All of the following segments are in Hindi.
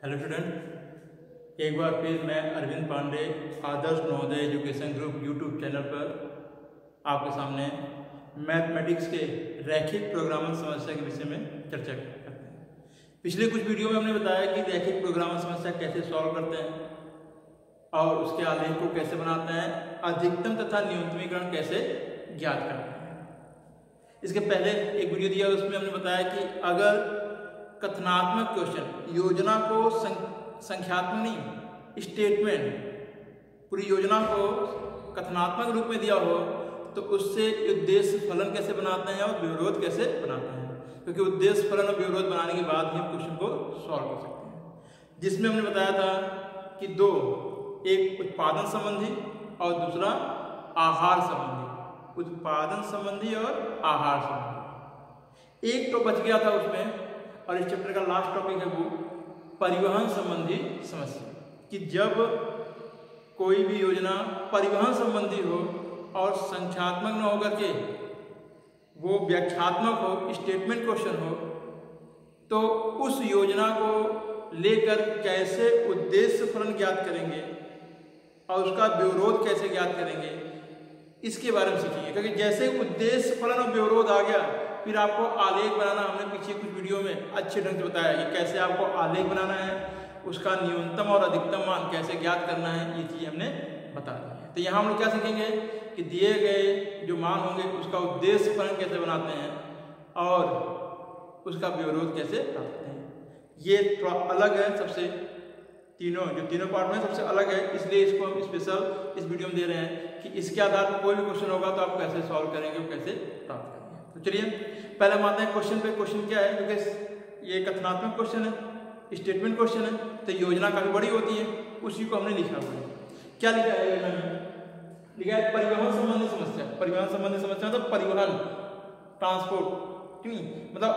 हेलो स्टूडेंट, एक बार फिर मैं Arvind Pandey Adarsh Navodaya education group YouTube channel पर आपके सामने मैथमेटिक्स के रैखिक प्रोग्रामन समस्या के विषय में चर्चा करते हैं। पिछले कुछ वीडियो में हमने बताया कि रैखिक प्रोग्रामन समस्या कैसे सॉल्व करते हैं और उसके आलेख को कैसे बनाते हैं, अधिकतम तथा न्यूनतमीकरण कैसे ज्ञात करते हैं। इसके पहले एक वीडियो दिया, उसमें हमने बताया कि अगर कथनात्मक क्वेश्चन योजना को संख्यात्मक नहीं स्टेटमेंट पूरी योजना को कथनात्मक रूप में दिया हो तो उससे उद्देश्य फलन कैसे बनाते हैं और विरोध कैसे बनाते हैं, क्योंकि उद्देश्य फलन और विरोध बनाने के बाद ही हम क्वेश्चन को सॉल्व कर सकते हैं। जिसमें हमने बताया था कि दो, एक उत्पादन संबंधी और दूसरा आहार संबंधी, उत्पादन संबंधी और आहार संबंधी। एक तो बच गया था उसमें, और इस चैप्टर का लास्ट टॉपिक है वो परिवहन संबंधी समस्या, कि जब कोई भी योजना परिवहन संबंधी हो और संख्यात्मक न होकर के वो व्याख्यात्मक हो, स्टेटमेंट क्वेश्चन हो, तो उस योजना को लेकर कैसे उद्देश्य फलन ज्ञात करेंगे और उसका विरोध कैसे ज्ञात करेंगे, इसके बारे में सीखेंगे। क्योंकि जैसे उद्देश्य फलन और विरोध आ गया, फिर आपको आलेख बनाना हमने पीछे कुछ वीडियो में अच्छे ढंग से बताया कि कैसे आपको आलेख बनाना है, उसका न्यूनतम और अधिकतम मान कैसे ज्ञात करना है, ये चीज़ हमने बता दी है। तो यहाँ हम लोग क्या सीखेंगे कि दिए गए जो मान होंगे उसका उद्देश्य फलन कैसे बनाते हैं और उसका विरोध कैसे प्राप्त हैं। ये थोड़ा अलग है सबसे, तीनों पार्ट में सबसे अलग है, इसलिए इसको हम स्पेशल इस वीडियो में दे रहे हैं कि इसके आधार पर कोई भी क्वेश्चन होगा तो आप कैसे सॉल्व करेंगे और कैसे प्राप्त करेंगे। तो चलिए पहले हम आते हैं क्वेश्चन पे। क्वेश्चन क्या है, क्योंकि ये कथनात्मक क्वेश्चन है, स्टेटमेंट क्वेश्चन है, तो योजना काफी बड़ी होती है, उसी को हमने लिखा हुआ है। क्या लिखा है योजना में? लिखा है परिवहन संबंधी समस्या। परिवहन संबंधी समस्या मतलब परिवहन, ट्रांसपोर्ट, क्यों मतलब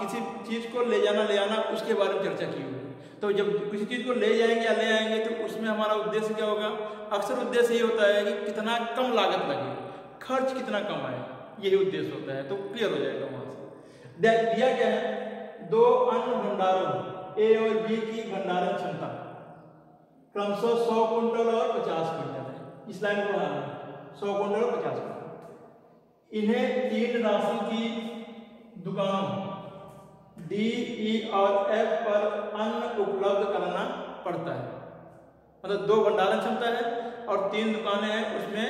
किसी चीज को ले जाना उसके बारे में चर्चा की हुई है। तो जब किसी चीज को ले जाएंगे या ले आएंगे तो उसमें हमारा उद्देश्य क्या होगा? अक्सर उद्देश्य ये होता है कि कितना कम लागत लगे, खर्च कितना कम आए, यही उद्देश्य होता है। तो क्लियर हो जाएगा वहां से। दिया क्या है? दो अन्न भंडारों ए और बी की भंडारण क्षमता क्रमशः 100 कुंटल और 50 कुंटल है। इस लाइन को 100 कुंटल और 50 कुंटल। इन्हें 3 राशन की दुकानों डी, ई और एफ पर अन्न उपलब्ध कराना पड़ता है। मतलब 2 भंडारण क्षमता है और 3 दुकानें हैं, उसमें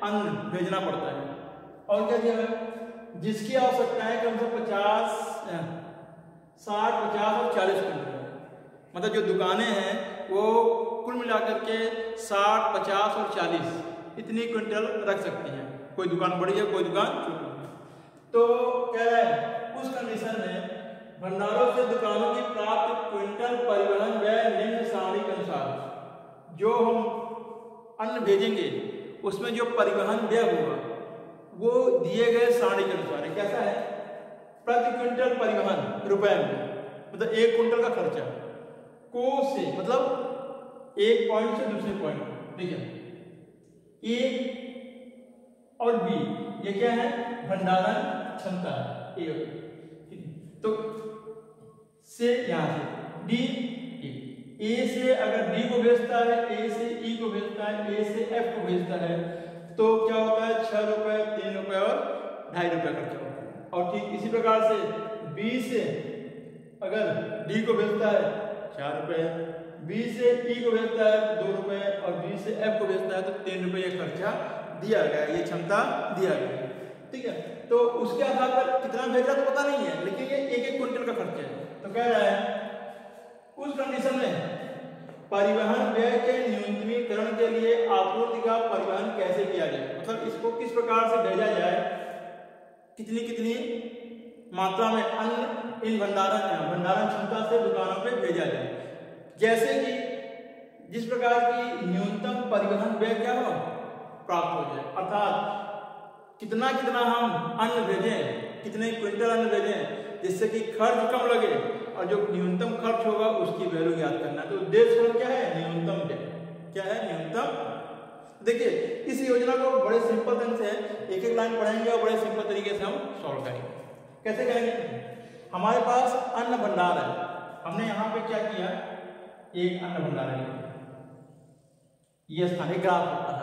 अन्न भेजना पड़ता है। और क्या दिया है? जिसकी आवश्यकता है कम से 50, 60, 50 और 40 कुंटल। मतलब जो दुकानें हैं वो कुल मिलाकर के 60, 50 और 40 इतनी क्विंटल रख सकती हैं। कोई दुकान बड़ी है, कोई दुकान छोटी है। तो क्या है, उस कंडीशन में भंडारों से दुकानों की प्राप्त क्विंटल परिवहन व्यय निम्न सारणी के अनुसार, जो हम अन्न भेजेंगे उसमें जो परिवहन व्यय होगा वो दिए गए सारणी के अनुसार है। कैसा है? प्रति क्विंटल परिवहन रुपए में, मतलब 1 कुंटल का खर्चा, को से मतलब एक पॉइंट से दूसरे पॉइंट, देखिए ए और बी, ये क्या है? भंडारण क्षमता है ए और बी। तो से यहां से डी, ए से अगर डी को भेजता है, ए से ई को भेजता है, ए से एफ को भेजता है, तो क्या होता है? 6 रुपए, 3 रुपए और 2.5 रुपए खर्चा होता है। और ठीक इसी प्रकार से बी से अगर डी को भेजता है 4 रुपए, बी से ई को भेजता है 2 रुपए और बी से एफ को भेजता है तो 3 रुपए ये खर्चा दिया गया, ये क्षमता दिया गया। ठीक है, तो उसके आधार पर कितना भेजा तो पता नहीं है, लेकिन ये 1-1 कुंटल का खर्चा है। तो कह रहा है उस कंडीशन में परिवहन व्यय के न्यूनतमीकरण के लिए आपूर्ति का परिवहन कैसे किया जाए, मतलब इसको किस प्रकार से भेजा जाए, कितनी मात्रा में अन्न इन भंडारण क्षमता से दुकानों पे भेजा जाए। जैसे कि जिस प्रकार की न्यूनतम परिवहन व्यय क्या हो प्राप्त हो जाए, अर्थात कितना हम अन्न भेजें, कितने क्विंटल अन्न भेजें जिससे कि खर्च कम लगे और जो न्यूनतम खर्च होगा उसकी वैल्यू ज्ञात करना। तो उद्देश्य फलन क्या है? न्यूनतम व्यय। क्या है? न्यूनतम। देखिए इस योजना को बड़े सिंपल ढंग से एक लाइन पढ़ेंगे और बड़े सिंपल तरीके से हम सॉल्व करेंगे। कैसे करेंगे? हमारे पास अन्न भंडार है, हमने यहाँ पे क्या किया, एक अन्य भंडारण है। ये स्थानिक ग्राफ आधार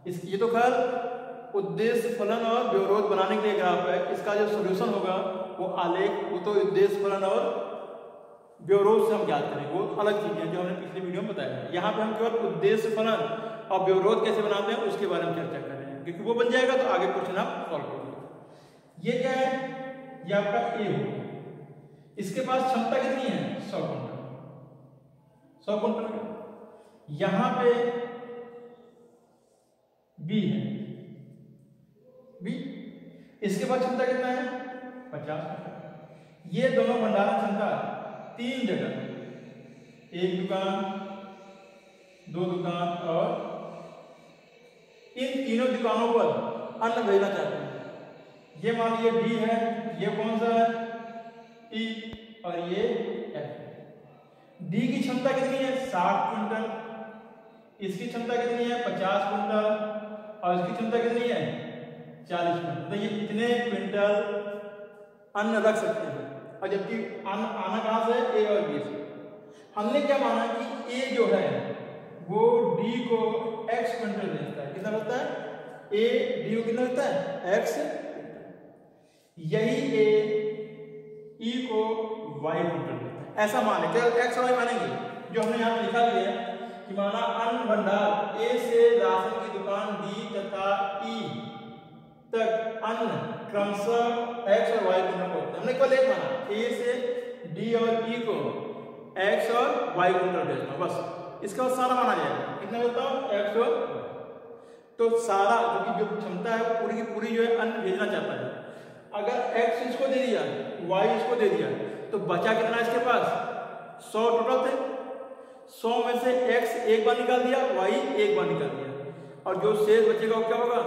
है। ये तो खैर उद्देश्य फलन और व्यवरोध बनाने के लिए ग्राफ है। इसका जो सोल्यूशन होगा वो आलेख, वो तो उद्देश्य फलन और व्यवरोध से हम ज्ञात करेंगे, वो अलग चीजें जो हमने पिछले वीडियो में बताया है। यहाँ पे हम केवल उद्देश्य फलन और व्यवरोध कैसे बनाते हैं उसके बारे में चर्चा कर रहे हैं, क्योंकि वो बन जाएगा तो आगे क्वेश्चन आप सॉल्व करोगे। ये क्या है, ये आपका ए होगा। इसके पास क्षमता कितनी है, 100 क्विंटल। 100 क्विंटल। यहां पे बी है, बी, इसके पास क्षमता कितना है, 50 क्विंटल। ये दोनों भंडारण क्षमता 3 जगह, एक दुकान, 2 दुकान और इन तीनों दुकानों पर अन्न भेजना चाहते हैं। ये मान लीजिए डी है, ये कौन सा है, ई, और ये एफ। डी की क्षमता कितनी है, 60 क्विंटल। इसकी क्षमता कितनी है, 50 क्विंटल। और इसकी क्षमता कितनी है, 40 क्विंटल। तो ये इतने क्विंटल अन्न रख सकते हैं। और जबकि अन्न आना कहां से, ए और बी से। हमने क्या माना कि ए जो है वो डी को x क्विंटल देता है। कितना होता है, ए डी को कितना देता है, x। यही ए ई को y क्विंटल देता है। ऐसा माने, केवल x और y मानेंगे। जो हमने यहाँ लिखा भी है कि माना अन्न भंडार ए से राशन की दुकान डी तथा ई तक अन्न क्रमशः x और y क्विंटल होता है। हमने केवल एक माना, ए से डी और ई को x और y क्विंटल भेजना, बस। इसका बाद सारा माना जाएगा। कितना होता है, x और y। तो सारा क्योंकि जो क्षमता है वो पूरी की पूरी जो है अन्न भेजना चाहता है। अगर x इसको दे दिया, y इसको दे दिया, तो बचा कितना इसके पास, 100 टोटल थे। 100 में से x एक बार निकाल दिया, y एक बार निकाल दिया, और जो शेष बचेगा वो क्या होगा,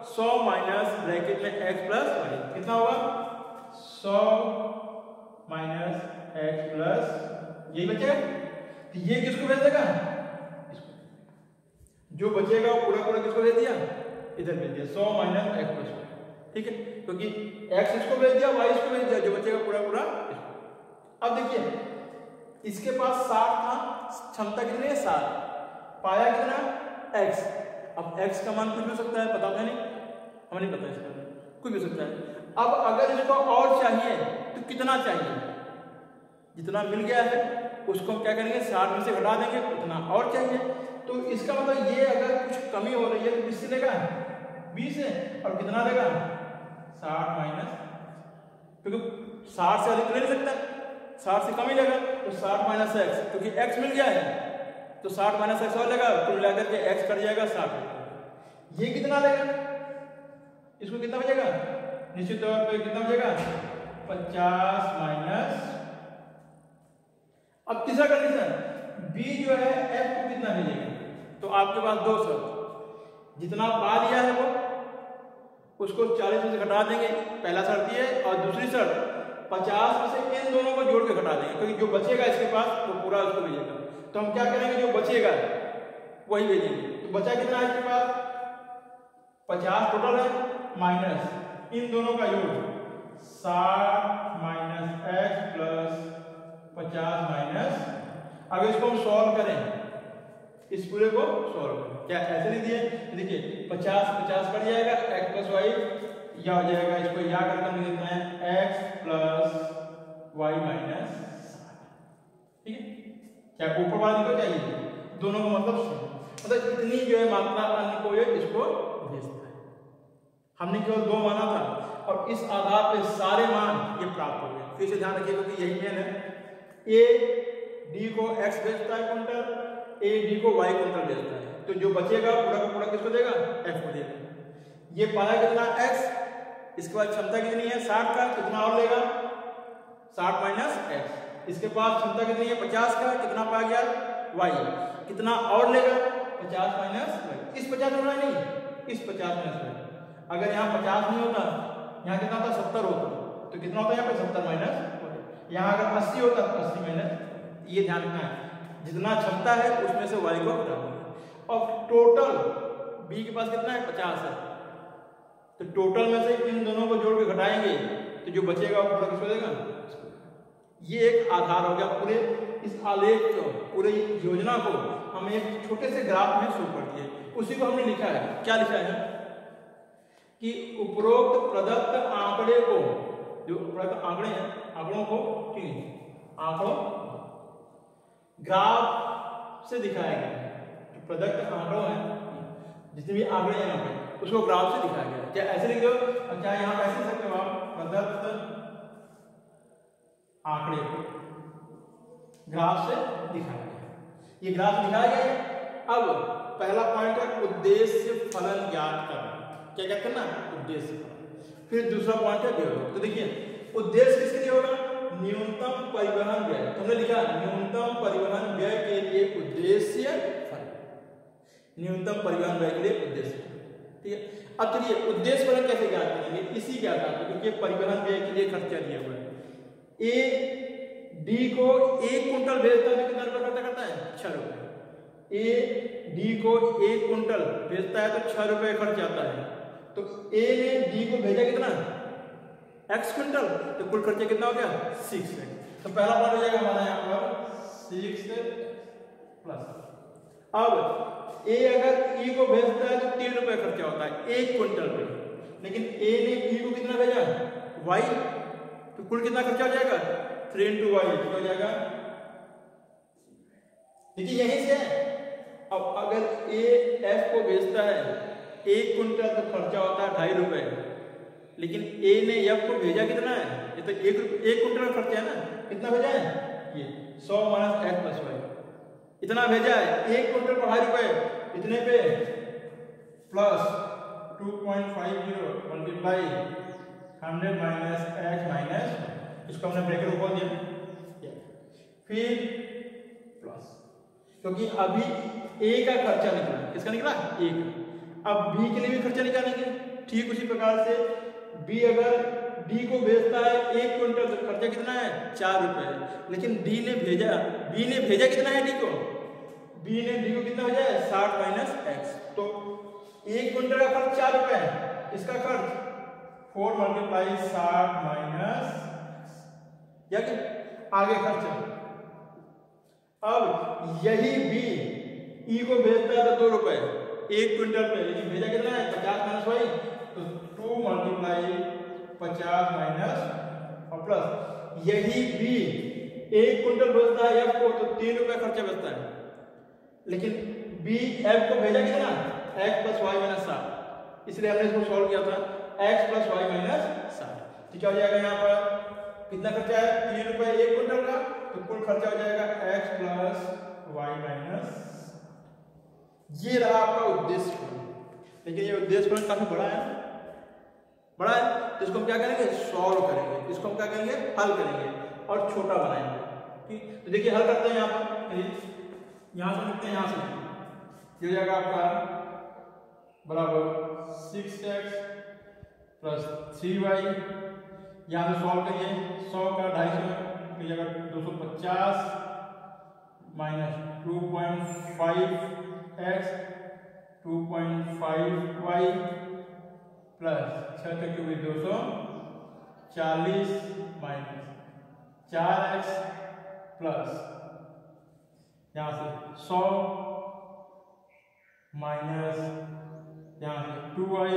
100 माइनस ब्रैकेट में x प्लस y। कितना होगा, 100 माइनस x प्लस, यही बचेगा। तो ये किसको भेज देगा, जो बचेगा वो पूरा पूरा किसको दे दिया, इधर भेज दिया, 100 माइनस x प्लस y। ठीक है, क्योंकि x इसको भेज दिया, y इसको भेज दिया, जो बचेगा पूरा पूरा इसको। अब देखिए इसके पास 60 था, क्षमता कितनी है, 60, पाया कितना, x। अब x का मान कुछ भी हो सकता है, पता नहीं, हमें नहीं पता इसका, कुछ भी हो सकता है। अब अगर इसको और चाहिए तो कितना चाहिए, जितना मिल गया है उसको हम क्या करेंगे, 60 में से घटा देंगे, उतना और चाहिए। तो इसका मतलब ये अगर कुछ कमी हो रही है तो किससे लेगा, 20 से, और कितना लेगा, 60 माइनस, क्योंकि 60 से अधिक ले नहीं सकता, 60 से कम ही लेगा, तो 60 माइनस एक्स, क्योंकि x मिल गया है तो 60 माइनस एक्स और लेगा, कुल मिलाकर के x कट जाएगा 60। ये कितना लेगा, इसको कितना बचेगा, निश्चित तौर पे कितना बचेगा, 50 माइनस। अब तीसरा कंडीशन, b जो है f को कितना भेजेगा, तो आपके पास दो शर्त, जितना पा लिया है वो उसको 40 में से घटा देंगे, पहला शर्त ये, और दूसरी शर्त 50 में से इन दोनों को जोड़ के घटा देंगे, क्योंकि जो बचेगा इसके पास वो पूरा उसको भेजेगा। तो हम क्या करेंगे, जो बचेगा वही भेजेंगे। तो बचा कितना है इसके पास, 50 टोटल है, माइनस इन दोनों का योग 60 माइनस एक्स प्लस 50 माइनस। अगर इसको हम सॉल्व करें, इस पूरे को सॉल्व करें, क्या ऐसे नहीं दिए, देखिए 50 50 कट जाएगा, x प्लस वाई या हो जाएगा, इसको या करके हम लिखते हैं x प्लस वाई माइनस 60। ठीक है, क्या ऊपर वाले को चाहिए, दोनों का मतलब इतनी जो है मात्रा अन्न को ये इसको भेजता है। हमने केवल 2 माना था और इस आधार पे सारे मान ये प्राप्त हो गए। फिर से ध्यान रखिएगा कि यही मेन है, ए डी को x भेजता है क्विंटल, ए डी को y क्विंटल भेजता है, तो जो बचेगा पूरा का पूरा किसको देगा, f को देगा। ये पाया कितना x, इसके बाद क्षमता कितनी है 60 का, कितना और लेगा 60 माइनस x। इसके पास क्षमता कितनी है 50 का, कितना पा गया y, कितना और लेगा 50 माइनस y। इस 50 होना नहीं, इस 50 माइनस y। अगर यहाँ 50 नहीं होता, यहाँ कितना होता 70 होता, तो कितना होता है यहाँ पे 70 माइनस। यहाँ अगर 80 होता तो 80 माइनस। ये ध्यान रखना है, जितना क्षमता है उसमें से y को घटा देंगे। और टोटल b के पास कितना है 50 है, तो टोटल में से इन दोनों को जोड़ के घटाएंगे तो जो बचेगा वो पूरा किसको देगा। ये एक आधार हो गया पूरे इस आलेख को, पूरी योजना को हम एक छोटे से ग्राफ में शो कर दिए। उसी को हमने लिखा है, क्या लिखा है कि उपरोक्त प्रदत्त आंकड़े को, जो प्रदत्त आंकड़े हैं, आंकड़ों को, ठीक है, आंकड़ों ग्राफ से दिखाया गया है। जो प्रदत्त आंकड़ों हैं, जितने भी आंकड़े हैं यहाँ पे, उसको ग्राफ से दिखाया गया है। क्या ऐसे लिख दो, क्या यहाँ ऐसे लिख सकते हो आप, प्रदत्त आंकड़े ग्राफ से दिखाया गया है। ये ग्राफ दिखाया गया है। अब पहला पॉइंट है उद्देश्य फलन ज्ञात करना। क्या कहते हैं ना, उद्देश्य फलन। फिर दूसरा पॉइंट है व्यय। तो देखिए उद्देश्य किसके लिए होगा, न्यूनतम परिवहन व्यय। तुमने लिखा न्यूनतम परिवहन व्यय के लिए उद्देश्य फलन, न्यूनतम परिवहन व्यय के लिए उद्देश्य, ठीक है। अब चलिए उद्देश्य फलन कैसे ज्ञात करेंगे, इसी ज्ञात करते हैं, क्योंकि परिवहन व्यय के लिए खर्चा दिया हुआ है। ए डी को 1 कुंटल भेजता है तो कितना रुपये खर्चा करता है, 6 रुपये। ए डी को 1 कुंटल भेजता है तो 6 रुपये खर्च आता है। तो ए ने डी को भेजा कितना, x क्विंटल, तो कुल खर्चा कितना हो गया, 6 है। तो पहला पॉइंट हो जाएगा हमारा यहाँ पर 6 प्लस। अब ए अगर ई को भेजता है तो 3 रुपये खर्चा होता है 1 क्विंटल पे, लेकिन ए ने ई को कितना भेजा, y, तो कुल कितना खर्चा हो जाएगा, 3 into y, कितना हो जाएगा, देखिए यहीं से है। अब अगर ए एफ को भेजता है 1 कुंटल तो खर्चा होता है 2.5 रुपये, लेकिन ए ने एफ को भेजा कितना है, ये तो 1 कुंटल का खर्चा है ना, कितना भेजा है, ये 100 - x + y, इतना भेजा है। 1 कुंटल पर 2.5 रुपये, इतने पे प्लस 2.50 मल्टीप्लाई 100 - x माइनस, इसको हमने ब्रैकेट खोल दिया, फिर प्लस, क्योंकि अभी ए का खर्चा निकला, किसका निकला, ए का। अब बी के लिए भी खर्चा निकालेंगे। ठीक उसी प्रकार से बी अगर डी को भेजता है 1 क्विंटल तो खर्चा कितना है, 4 रुपये, लेकिन बी ने भेजा कितना है डी को, बी ने डी को कितना भेजा है, 60 - x, तो 1 क्विंटल का खर्च 4 रुपये है, इसका खर्च 4 × 60 - या कि आगे खर्चा। अब यही बी ई को भेजता है तो 2 रुपये 1 क्विंटल पे, लेकिन भेजा कितना है, 50 - y, तो 2 × 50 - और प्लस यही बी 1 क्विंटल भेजता है एफ को तो 3 रुपये खर्चा बचता है, लेकिन बी एफ को भेजा कितना, x + y - 60, इसलिए हमने इसको सॉल्व किया था, x + y - 60, तो क्या हो जाएगा, यहाँ पर कितना खर्चा है, 3 रुपये 1 क्विंटल का, तो कुल खर्चा हो जाएगा x + y - ये रहा आपका उद्देश्य फलन। लेकिन ये उद्देश्य फलन काफी बड़ा है, तो इसको हम क्या करेंगे, सॉल्व करेंगे, इसको हम क्या करेंगे, हल करेंगे और छोटा बनाएंगे। ठीक, तो देखिए हल करते हैं। यहाँ पर यहाँ से लिखते हैं, यहाँ से ये हो जाएगा आपका बराबर 6x + 3y, यहाँ से सॉल्व करिए, 100 का 250 की जगह 250 - 2.5x 2.5y प्लस 6 के क्यूब 240 - 4x प्लस यहाँ से 100 माइनस यहाँ से 2y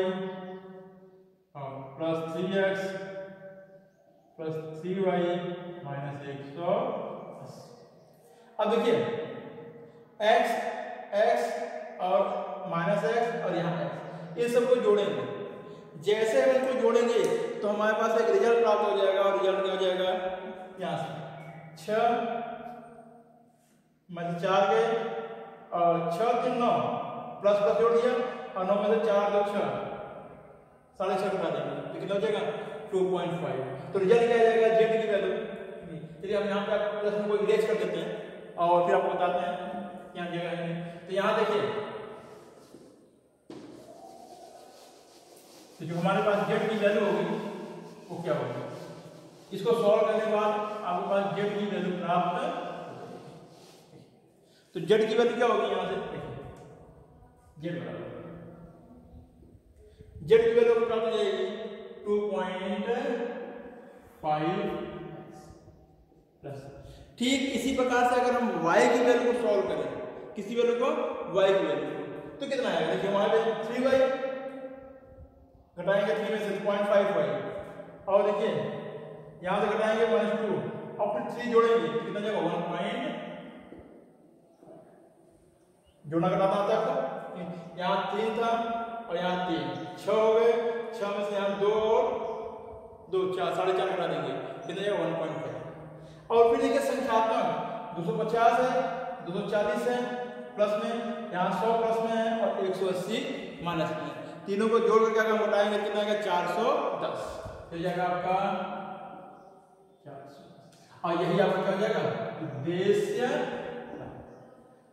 और प्लस 3x प्लस 3y - 180। अब देखिए x और -x और यहाँ x, इन सबको जोड़ेंगे। जैसे हम इनको जोड़ेंगे तो हमारे पास एक रिजल्ट प्राप्त हो जाएगा, और रिजल्ट क्या हो जाएगा, यहाँ से 6 में 4 गए और 6 3 9 प्लस जोड़ दिया, और 9 में से 4 2 6, 6.5 बना देंगे तो कितना हो जाएगा, 2.5। तो रिजल्ट क्या आ जाएगा, जेड की वैल्यू। चलिए हम यहाँ पे प्लस को इरेज कर देते हैं और फिर आपको बताते हैं यहाँ जगह है। तो यहाँ देखिए, तो जो हमारे पास जेड की वैल्यू होगी वो क्या होगी, इसको सॉल्व करने के बाद आपके पास जेड की वैल्यू प्राप्त। तो जेड की वैल्यू क्या होगी, यहाँ से जेड की वैल्यू प्राप्त हो जाएगी 2.5 प्लस। ठीक इसी प्रकार से अगर हम y की वैल्यू को सॉल्व करें, किसी वैल्यू को y की वैल्यू तो कितना आएगा? देखिए वहां पे 3y घटाएंगे 3 में से 0.5y और देखिए यहां से घटाएंगे -2 और फिर 3 जोड़ेंगे कितना जाएगा? 1 पॉइंट जोड़ना घटाना आता है आपको। यहाँ 3 था और यहाँ 3 6 हो गए, 6 में से यहाँ 2 और 2 4 4.5 घटा देंगे कितना जाएगा? 1.5 और फिर देखिए संख्यात्मक 250 है 240 है प्लस में, यहाँ 100 प्लस में है और 180 माइनस में, तीनों को जोड़ करके अगर हम घटाएंगे कितना आएगा? 410 तो जाएगा आपका 410 और यही आपका क्या हो जाएगा? उद्देश्य।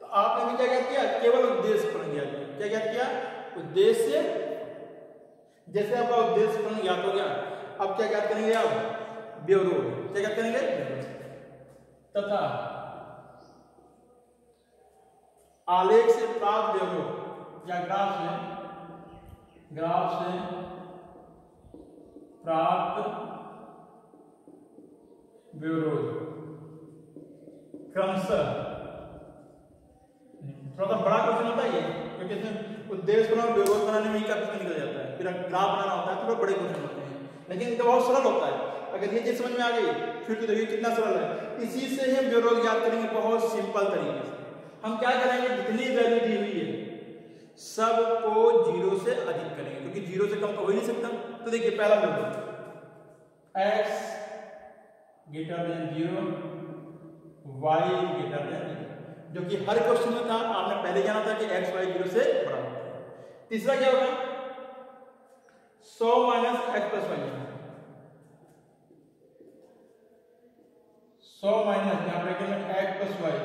तो आपने भी क्या किया? केवल उद्देश्य फलन ज्ञात किया। क्या ज्ञात किया? उद्देश्य। जैसे आपका उद्देश्य फलन ज्ञात हो गया, अब क्या ज्ञात करेंगे आप? व्यवरोध। क्या ज्ञात करेंगे? तथा आलेख से प्राप्त व्यवरोध या ग्राफ से प्राप्त व्यवरोध क्रमशः, थोड़ा सा बड़ा क्वेश्चन होता है ये, क्योंकि इसमें उद्देश्य बनाना व्यवरोध बनाने में ही काफी समय निकल जाता है, फिर ग्राफ बनाना होता है तो बड़े क्वेश्चन होते हैं, लेकिन इनका बहुत सरल होता है। अगर ये चीज समझ में आ गई फिर तो देखिए कितना सरल है। इसी से ही हम व्यवरोध ज्ञात करेंगे बहुत सिंपल तरीके से। हम क्या करेंगे? जितनी वैल्यू दी हुई है सबको 0 से अधिक करेंगे, क्योंकि 0 से कम तो हो ही नहीं सकता। तो देखिए पहला व्यवरोध x greater than 0 y greater than 0, जो कि हर क्वेश्चन में था। आपने पहले जाना था कि x y 0 से बड़ा होता है। तीसरा क्या होगा? 100 minus x plus y, 100 minus यहाँ ब्रैकेट में x plus y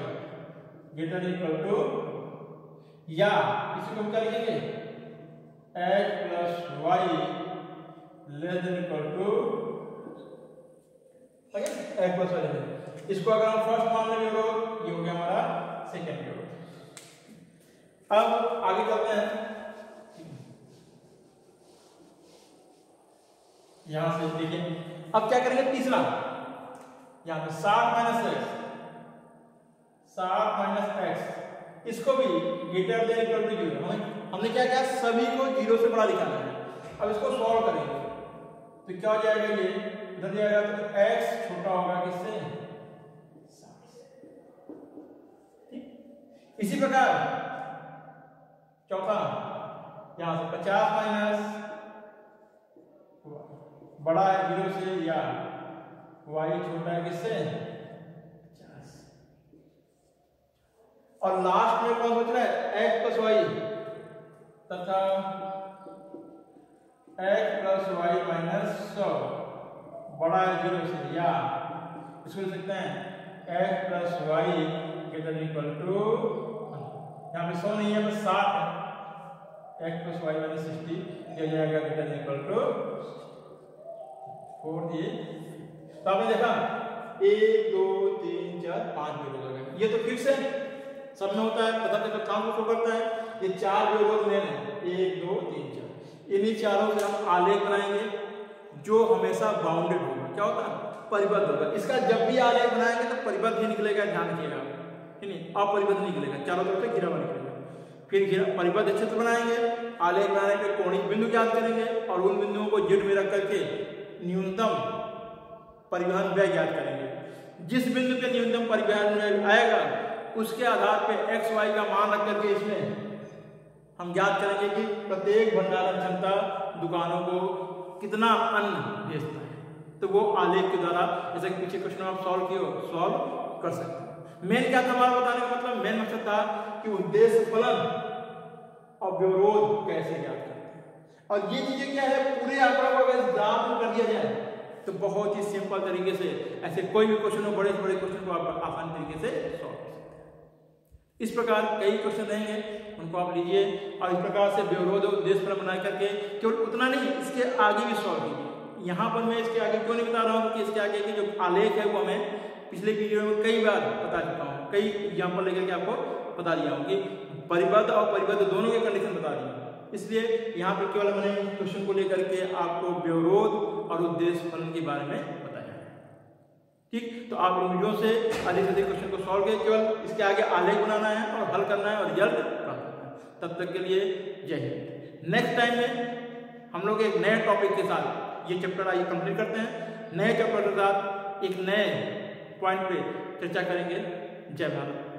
greater equal to, या इसी को हम क्या लिखेंगे? x plus y less than equal to x plus y. इसको अगर हम फर्स्ट मान लेंगे व्यवरोध, ये हो गया हमारा सेकंड व्यवरोध। अब आगे चलते हैं, यहां से देखिए अब क्या करेंगे? तीसरा यहां पे 60 माइनस एक्स, इसको भी ग्रेटर देन इक्वल टू 0। हमने क्या किया? सभी को 0 से बड़ा दिखाना है। अब इसको सॉल्व करेंगे तो क्या हो जाएगा? ये इधर जाएगा तो x छोटा होगा किससे? 60 से। ठीक, इसी प्रकार चौथा यहां से 50 माइनस बड़ा है 0 से, या y छोटा है किससे? 50। और लास्ट में कौन सोच रहा है? x प्लस वाई तथा x प्लस वाई माइनस 100 बड़ा है 0 से, या इसको लिख सकते हैं x plus y greater equal to, यहाँ पे 100 नहीं है बस 60 है, x प्लस वाई माइनस 60 दिया जाएगा ग्रेटर इक्वल टू 4। तो आपने देखा 1 2 3 4 5 व्यवरोध हो गए। ये तो फिक्स है, सब में होता है, पता नहीं काम को करता है। ये 4 व्यवरोध लेने हैं 1 2 3 4, इन्हीं चारों से हम आलेख बनाएंगे जो हमेशा बाउंडेड होगा। क्या होता है? परिबद्ध होगा। इसका जब भी आलेख बनाएंगे तो परिबद्ध ही निकलेगा, ध्यान रखिएगा, ठीक नहीं? अपरिबद्ध निकलेगा, चारों तरफ से घिरा हुआ निकलेगा। फिर घिरा परिबद्ध क्षेत्र बनाएंगे, आलेख बनाने के कोणिक बिंदु ज्ञात करेंगे और उन बिंदुओं को जेड में रख करके न्यूनतम परिवहन व्यय ज्ञात करेंगे। जिस बिंदु पे न्यूनतम परिवहन व्यय आएगा उसके आधार पे x y का मान रख करके इसमें हम ज्ञात करेंगे कि प्रत्येक भंडारण क्षमता दुकानों को कितना अन्न भेजता है। तो वो आलेख के द्वारा, जैसे कि पीछे क्वेश्चन आप सॉल्व किए हो, सॉल्व कर सकते हैं। मेन क्या था हमारा बताने का मतलब? मेन मकसद था कि उद्देश्य फलन और व्यवरोध कैसे ज्ञात करते हैं। और ये चीजें क्या है, पूरे आंकड़ों को अगर ग्राफ में कर दिया जाए तो बहुत ही सिंपल तरीके से ऐसे कोई भी क्वेश्चन हो, बड़े से बड़े क्वेश्चन को आप आसान तरीके से सॉल्व कर सकते हैं। इस प्रकार कई क्वेश्चन रहेंगे, उनको आप लीजिए और इस प्रकार से व्यवरोध और उद्देश्य फलन बना करके केवल उतना नहीं, इसके आगे भी सॉल्व कीजिए। यहाँ पर मैं इसके आगे क्यों नहीं बता रहा हूँ कि इसके आगे की जो आलेख है वो हमें पिछले वीडियो में कई बार बता चुका हूँ, कई एग्जाम्पल लेकर के आपको बता दिया हूँ कि परिबद्ध और परिबद्ध दोनों के कंडीशन बता दी। इसलिए यहाँ पर केवल मैंने क्वेश्चन को लेकर के आपको व्यवरोध और उद्देश्य फलन के बारे में बताया है। ठीक, तो आप इन वीडियो से अधिक से अधिक क्वेश्चन को सॉल्व करें, केवल इसके आगे आलेख बनाना है और हल करना है और रिजल्ट प्राप्त करना है। तब तक के लिए जय हिंद। नेक्स्ट टाइम में हम लोग एक नए टॉपिक के साथ ये चैप्टर आइए कंप्लीट करते हैं, नए चैप्टर के साथ एक नए पॉइंट पे चर्चा करेंगे। जय भारत।